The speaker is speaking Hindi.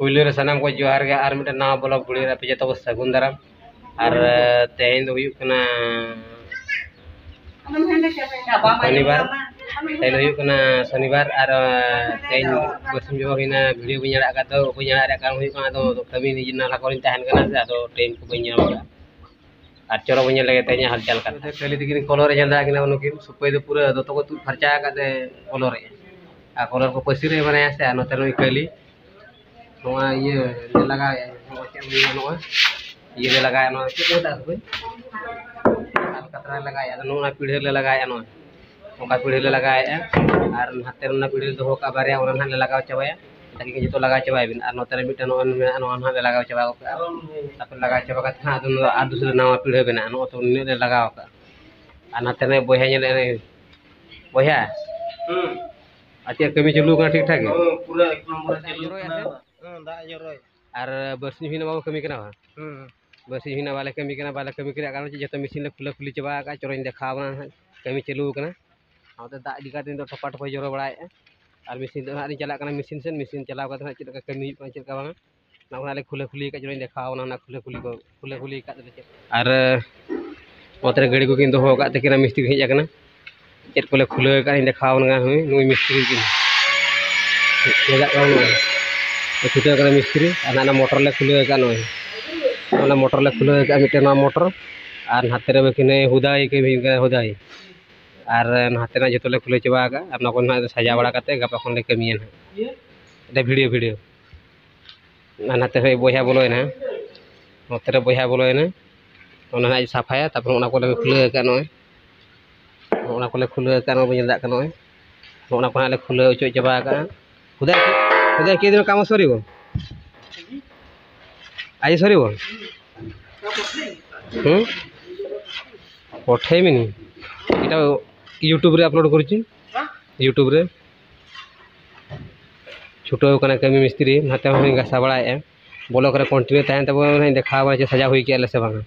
पुइलो रे सनाम को जोहार गे आर मिटे नवा ब्लॉग वीडियो रे पे जतो सगुन दाराम और तेहेन दो हुयु कना शनिवार तेहेन हुयु कना शनिवार और तेहेन बसम जो हिना वीडियो बइन अड़ा का तो बइन अड़ा का हुयु कना तो कमी नि जिना ला कोइन तहन कना से तो टाइम को बइन का और चलो बइन लगे तेहेन हालचाल का कली दिगिन कलर जंदा किना उनकिन सुपय दो पूरा दतो को तु खर्चा का दे कलर रे आ कलर को पसी रे बनाया से नोते नो कली ये लगा ये लगाया नो कतरा लगाया नो पीढ़े ले लगाया नो ओका पीढ़े ले लगाया और हाते ना पीढ़े दो का बारे और ना ले लगा चबाया ताकि के जो लगा चबाय बिन और नोते मिटे नो ना ले लगा चबा का तापर लगा चबा का था आ दूसरे नवा पीढ़े बना नो तो ने लगा का और नाते ने बोया ने बोया अच्छा कमी चलू का ठीक ठाक पूरा एक नंबर चलू दा जरोय और बसनी हिना बाबू कमी कना बसनी हिना वाले कमी कना वाले कमी करे कारण जतो मशीन ले खुला खुली चबा का चोरन देखावना कमी चलू कना आते दा दिका दिन तो टपा टपा जरो बड़ाय और मशीन तो हानि चला कना मशीन से मशीन चलाव का चित का कमी चित का बांग ना ले खुला खुली का चोरन देखावना ना खुला खुली का और ओतरे गाड़ी को किन दो का तकिना मिस्त्री हेज कना चित को ले खुला का देखावना हुई नुई मिस्त्री किन लगा का छुटे का मिस्त्री और मोटर ले खुले का नो मोटर ले खुले का मिटे ना मोटर और हाथे रे बकिने हुदाई के भी हुदाई और हाथे ना जतो ले खुले चबा का अपना को ना सजा बड़ा करते गपा खन ले कमियन है वीडियो नाते रे बोया बोलो ना नोते रे बोया बोलो ना ओना ना साफाया तापर ओना को ले खुले का नो ओना को ले खुले का नो बइन दा का नो ओना को ले खुले ओचो चबा का हुदाई उदय के दिन काम सरीबो आज सरीबो पठे मिनी एटा यूट्यूब रे अपलोड करछि यूट्यूब रे छोटो कना कमी मिस्त्री नाते हम गासा बड़ा है ब्लॉग रे कंटिन्यू तहन तब देखा बा सजा हुई के से बांग